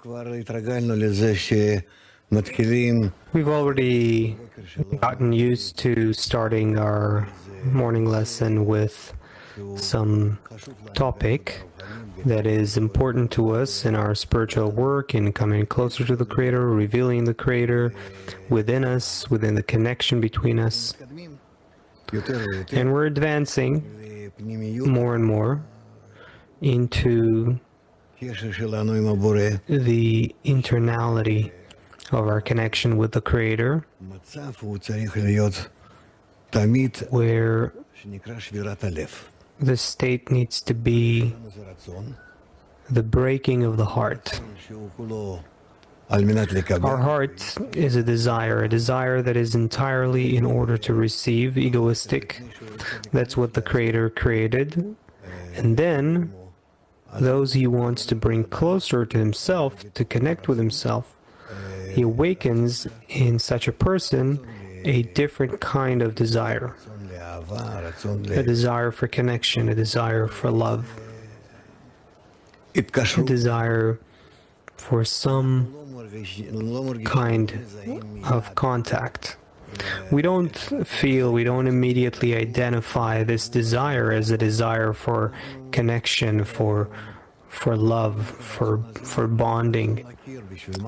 We've already gotten used to starting our morning lesson with some topic that is important to us in our spiritual work, in coming closer to the Creator, revealing the Creator within us, within the connection between us. And we're advancing more and more into the internality of our connection with the Creator, where the state needs to be the breaking of the heart. Our heart is a desire that is entirely in order to receive, egoistic. That's what the Creator created. And then, those He wants to bring closer to Himself, to connect with Himself, He awakens in such a person a different kind of desire. A desire for connection, a desire for love, a desire for some kind of contact. We don't immediately identify this desire as a desire for connection, for love, for bonding.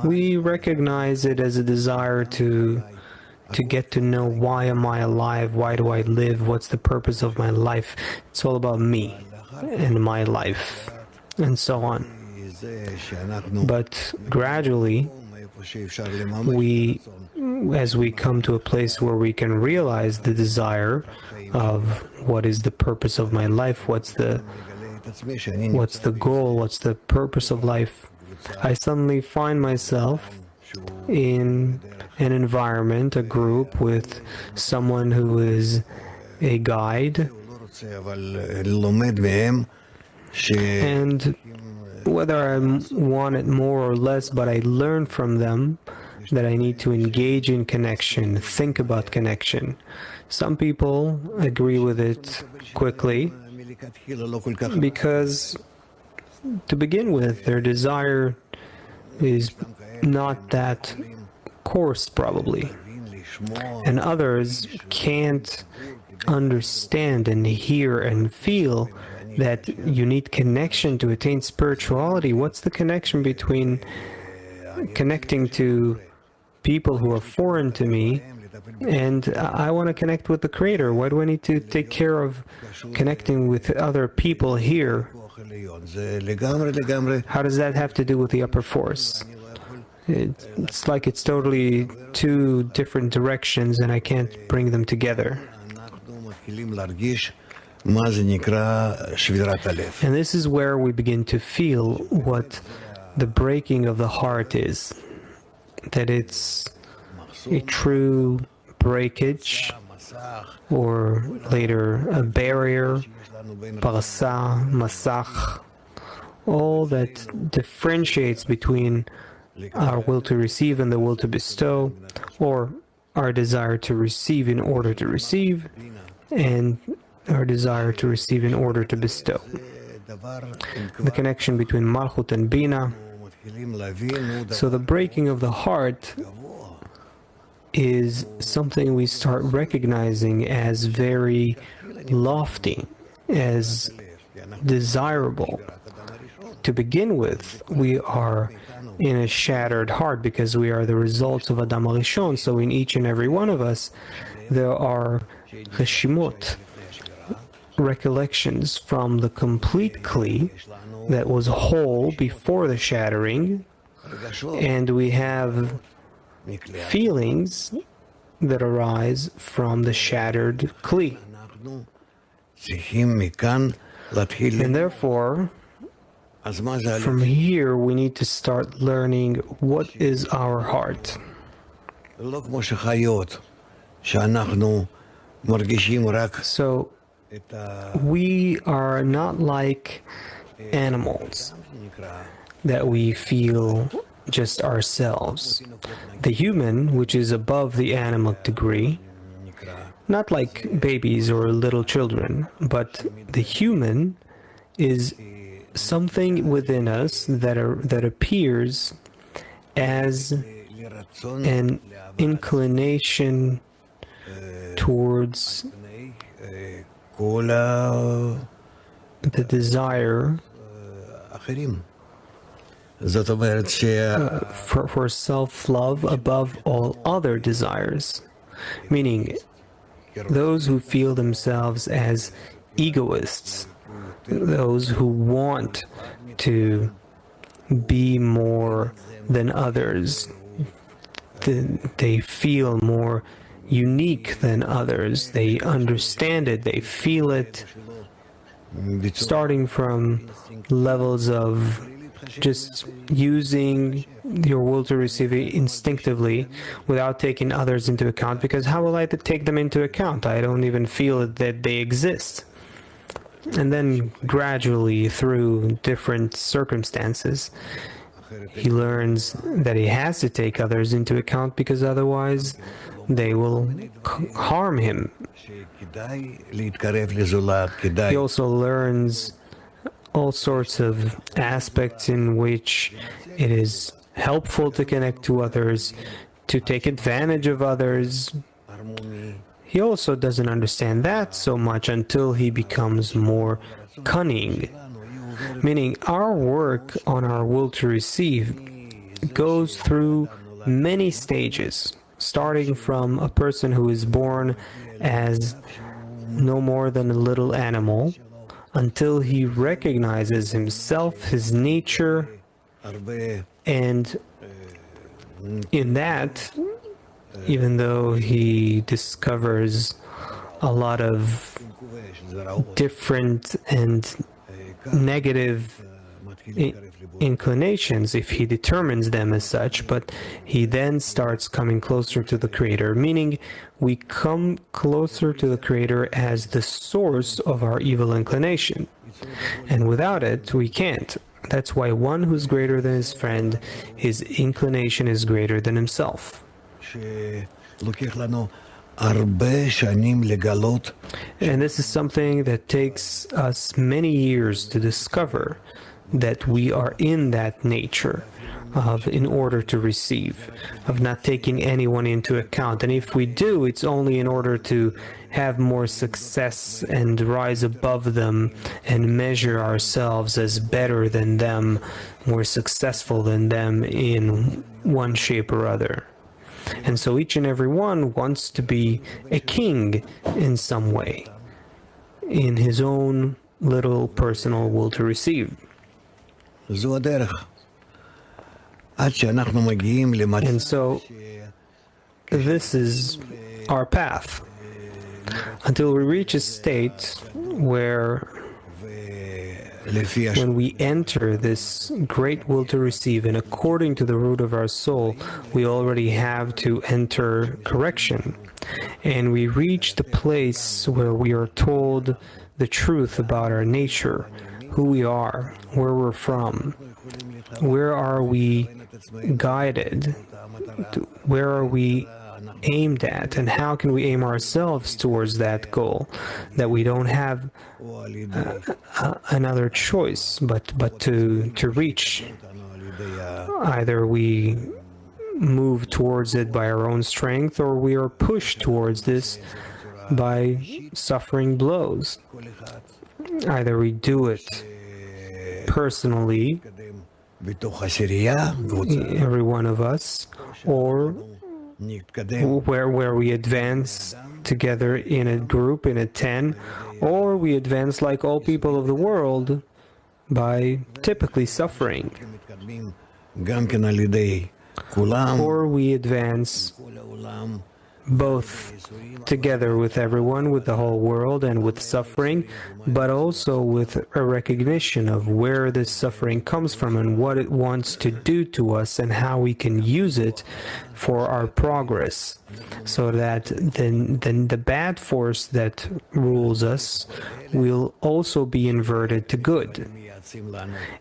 We recognize it as a desire to get to know, why am I alive, why do I live, what's the purpose of my life. It's all about me and my life, and so on. But gradually, as we come to a place where we can realize the desire of what is the purpose of my life, what's the goal, what's the purpose of life, I suddenly find myself in an environment, a group, with someone who is a guide, and whether I want it more or less, but I learn from them that I need to engage in connection, think about connection. Some people agree with it quickly because, to begin with, their desire is not that coarse, probably. And others can't understand and hear and feel that you need connection to attain spirituality. What's the connection between connecting to people who are foreign to me and I want to connect with the Creator? Why do I need to take care of connecting with other people here? How does that have to do with the upper force? It's like it's totally two different directions and I can't bring them together. And this is where we begin to feel what the breaking of the heart is. That it's a true breakage, or later a barrier, parsa, masach, all that differentiates between our will to receive and the will to bestow, or our desire to receive in order to receive, and our desire to receive in order to bestow. The connection between Malchut and Bina. So the breaking of the heart is something we start recognizing as very lofty, as desirable. To begin with, we are in a shattered heart because we are the results of Adam HaRishon. So in each and every one of us, there are Hashimot, recollections from the complete Kli that was whole before the shattering, and we have feelings that arise from the shattered Kli. And therefore, from here we need to start learning what is our heart. So we are not like animals that we feel just ourselves. The human, which is above the animal degree, not like babies or little children, but the human is something within us that appears as an inclination towards the desire for self-love above all other desires, meaning those who feel themselves as egoists, those who want to be more than others, they feel more unique than others, they understand it, they feel it, starting from levels of just using your will to receive it instinctively without taking others into account, because how will I take them into account? I don't even feel that they exist. And then gradually, through different circumstances, he learns that he has to take others into account, because otherwise they will harm him. He also learns all sorts of aspects in which it is helpful to connect to others, to take advantage of others. He also doesn't understand that so much until he becomes more cunning, meaning our work on our will to receive goes through many stages, starting from a person who is born as no more than a little animal, until he recognizes himself, his nature, and in that, even though he discovers a lot of different and negative inclinations, if he determines them as such, but he then starts coming closer to the Creator, meaning we come closer to the Creator as the source of our evil inclination. And without it, we can't. That's why one who's greater than his friend, his inclination is greater than himself. And this is something that takes us many years to discover, that we are in that nature of, in order to receive, of not taking anyone into account. And if we do, it's only in order to have more success and rise above them and measure ourselves as better than them, more successful than them in one shape or other. And so each and every one wants to be a king in some way, in his own little personal will to receive. And so this is our path until we reach a state where, when we enter this great will to receive, and according to the root of our soul, we already have to enter correction. And we reach the place where we are told the truth about our nature, who we are, where we're from, where are we guided, where are we aimed at, and how can we aim ourselves towards that goal, that we don't have another choice but to reach. Either we move towards it by our own strength, or we are pushed towards this by suffering blows. Either we do it personally, every one of us, or where we advance together in a group, in a 10, or we advance like all people of the world by typically suffering, or we advance both together with everyone, with the whole world, and with suffering, but also with a recognition of where this suffering comes from and what it wants to do to us and how we can use it for our progress, so that then the bad force that rules us will also be inverted to good.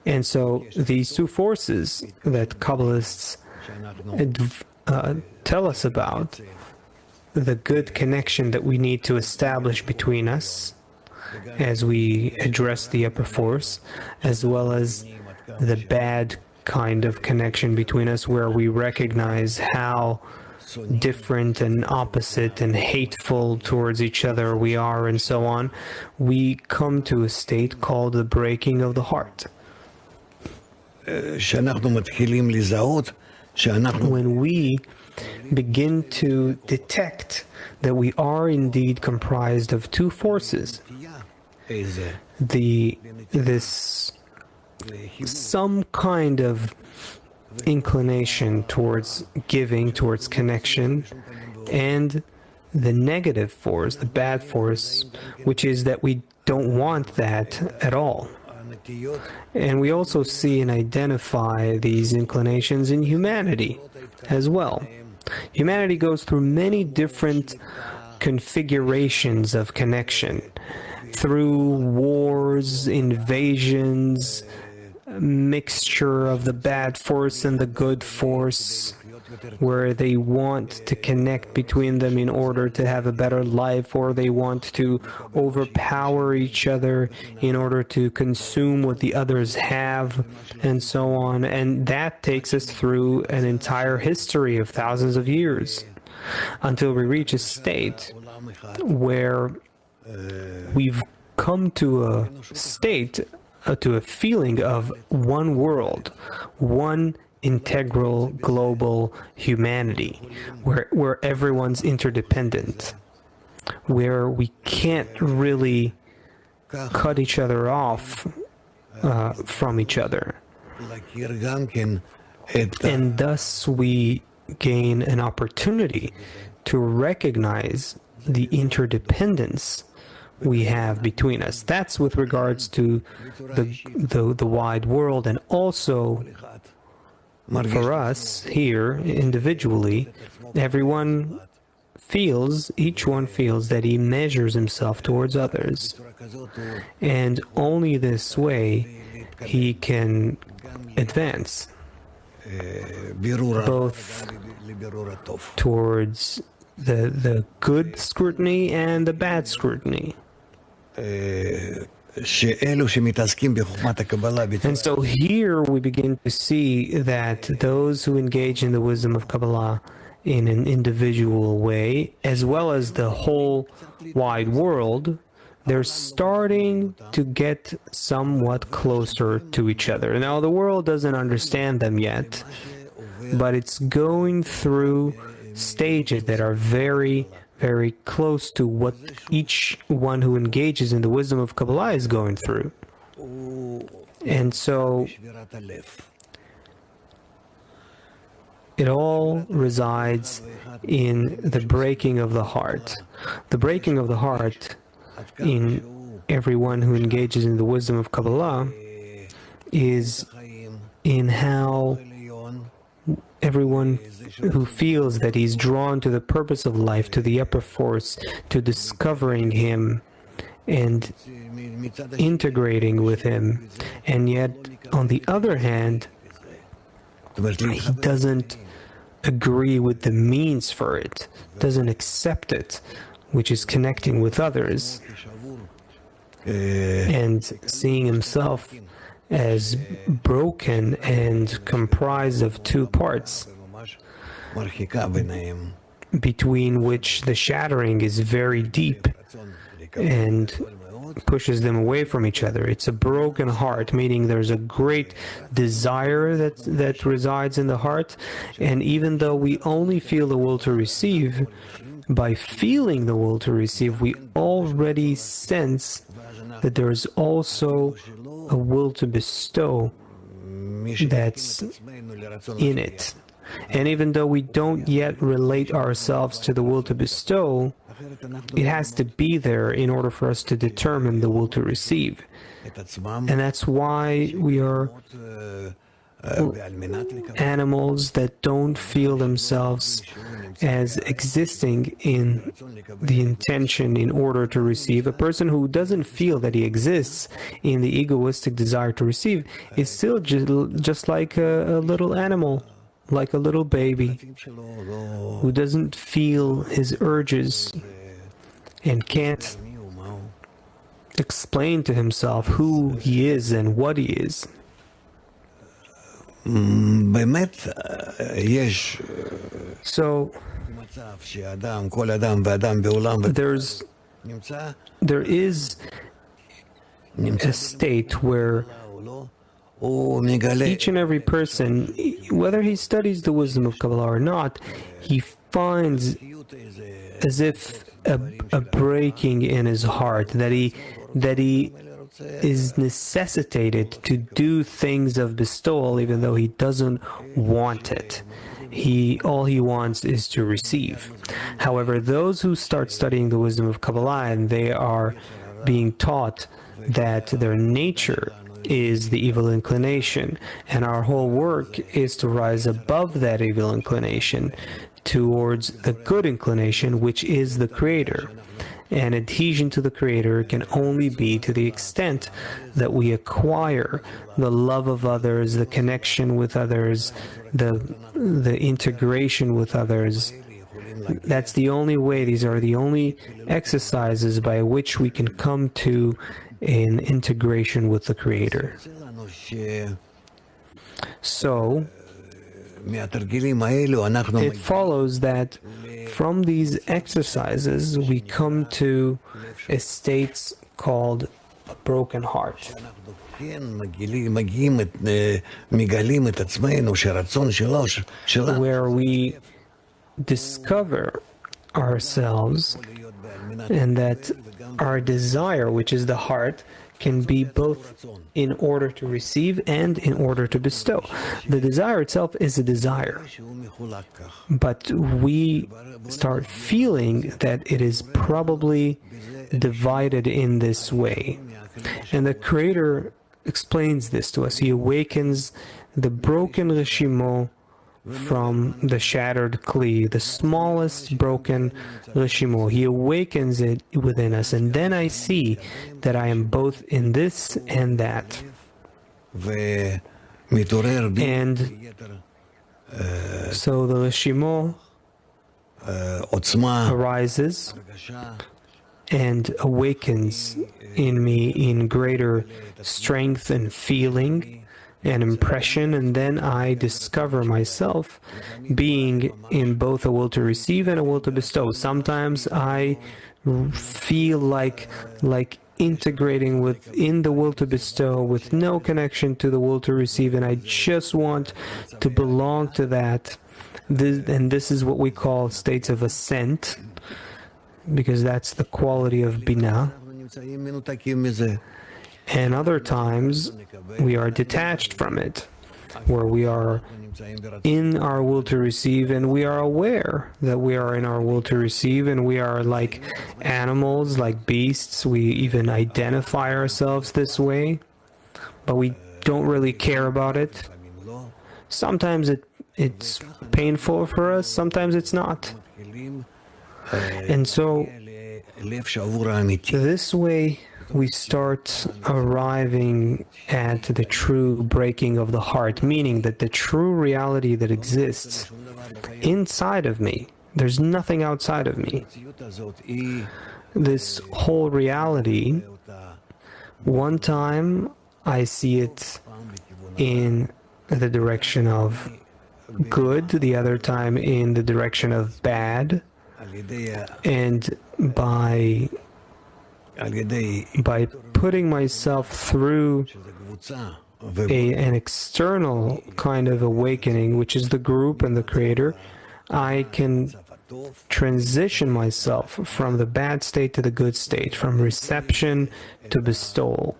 And so these two forces that Kabbalists tell us about, the good connection that we need to establish between us as we address the upper force, as well as the bad kind of connection between us where we recognize how different and opposite and hateful towards each other we are and so on, we come to a state called the breaking of the heart. When we begin to detect that we are indeed comprised of two forces, this some kind of inclination towards giving, towards connection, and the negative force, the bad force, which is that we don't want that at all. And we also see and identify these inclinations in humanity as well. Humanity goes through many different configurations of connection, through wars, invasions, mixture of the bad force and the good force, where they want to connect between them in order to have a better life, or they want to overpower each other in order to consume what the others have, and so on. And that takes us through an entire history of thousands of years until we reach a state where we've come to a state, to a feeling of one world, one integral global humanity, where everyone's interdependent, where we can't really cut each other off from each other. And thus we gain an opportunity to recognize the interdependence we have between us. That's with regards to the wide world, and also for us here individually, each one feels that he measures himself towards others, and only this way he can advance both towards the good scrutiny and the bad scrutiny. And so here we begin to see that those who engage in the wisdom of Kabbalah in an individual way, as well as the whole wide world, they're starting to get somewhat closer to each other. Now, the world doesn't understand them yet, but it's going through stages that are very, very close to what each one who engages in the wisdom of Kabbalah is going through. And so it all resides in the breaking of the heart. The breaking of the heart in everyone who engages in the wisdom of Kabbalah is in how everyone who feels that he's drawn to the purpose of life, to the upper force, to discovering him and integrating with him, and yet, on the other hand, he doesn't agree with the means for it, doesn't accept it, which is connecting with others, and seeing himself as broken and comprised of two parts, between which the shattering is very deep and pushes them away from each other. It's a broken heart, meaning there's a great desire that resides in the heart, and even though we only feel the will to receive, by feeling the will to receive, we already sense that there is also a will to bestow that's in it. And even though we don't yet relate ourselves to the will to bestow, it has to be there in order for us to determine the will to receive. And that's why we are animals that don't feel themselves as existing in the intention in order to receive. A person who doesn't feel that he exists in the egoistic desire to receive is still just like a little animal, like a little baby who doesn't feel his urges and can't explain to himself who he is and what he is. באמת יש So מצב שאדם, כל אדם ואדם בעולם נמצא there is a state where או לא, הוא מגלה each and every person, whether he studies the wisdom of Kabbalah or not, he finds as if a breaking in his heart, that he is necessitated to do things of bestowal even though he doesn't want it. All he wants is to receive. However, those who start studying the wisdom of Kabbalah and they are being taught that their nature is the evil inclination, and our whole work is to rise above that evil inclination towards the good inclination, which is the Creator. And adhesion to the Creator can only be to the extent that we acquire the love of others, the connection with others, the integration with others. That's the only way, these are the only exercises by which we can come to an integration with the Creator. So, it follows that from these exercises we come to a state called a broken heart, where we discover ourselves and that our desire, which is the heart, can be both in order to receive and in order to bestow. The desire itself is a desire, but we start feeling that it is probably divided in this way. And the Creator explains this to us. He awakens the broken Rishimo from the shattered Kli, the smallest broken Rishimo. He awakens it within us, and then I see that I am both in this and that. And so the Rishimo arises and awakens in me in greater strength and feeling and impression, and then I discover myself being in both a will to receive and a will to bestow. Sometimes I feel like integrating within the will to bestow with no connection to the will to receive, and I just want to belong to that. And this is what we call states of ascent, because that's the quality of Binah. And other times we are detached from it, where we are in our will to receive and we are aware that we are in our will to receive, and we are like animals, like beasts. We even identify ourselves this way, but we don't really care about it. Sometimes it's painful for us, sometimes it's not. And so this way we start arriving at the true breaking of the heart, meaning that the true reality that exists inside of me, there's nothing outside of me. This whole reality, one time I see it in the direction of good, the other time in the direction of bad, and by putting myself through an external kind of awakening, which is the group and the Creator, I can transition myself from the bad state to the good state, from reception to bestowal,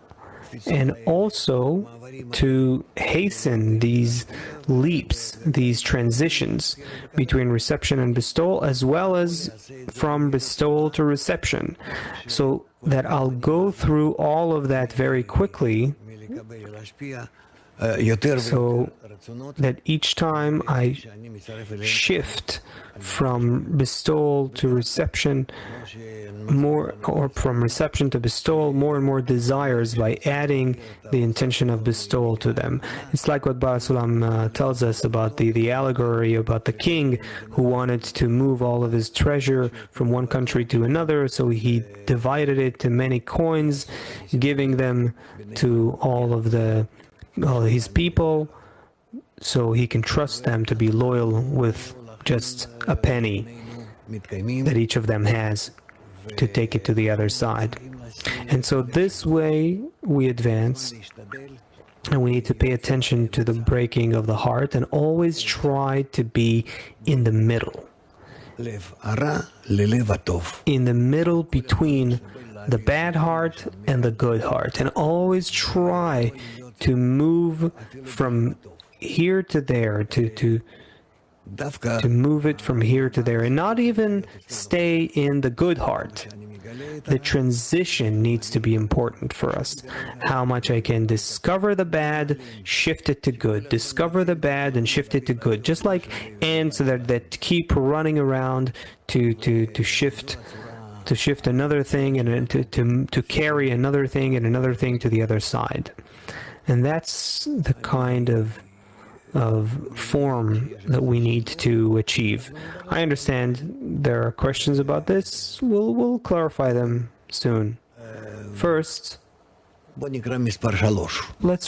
and also to hasten these leaps, these transitions between reception and bestowal, as well as from bestowal to reception, so that I'll go through all of that very quickly, so that each time I shift from bestowal to reception, more, or from reception to bestowal, more and more desires by adding the intention of bestowal to them. It's like what Baal Sulam tells us about the allegory about the king who wanted to move all of his treasure from one country to another, so he divided it to many coins, giving them to all of his people, so he can trust them to be loyal with just a penny מתקיימים, that each of them has to take it to the other side. And so this way we advance, and we need to pay attention to the breaking of the heart and always try to be in the middle. לב הרע ללב הטוב. In the middle between the bad heart and the good heart, and always try to move from here to there, to דווקא move it from here to there, and not even stay in the good heart. The transition needs to be important for us. How much I can discover the bad, shift it to good. Discover the bad and shift it to good. Just like ants that keep running around to shift another thing and to carry another thing and another thing to the other side. And that's the kind of form that we need to achieve. I understand there are questions about this. We'll clarify them soon. First, בוא נקרא מספר 3. let's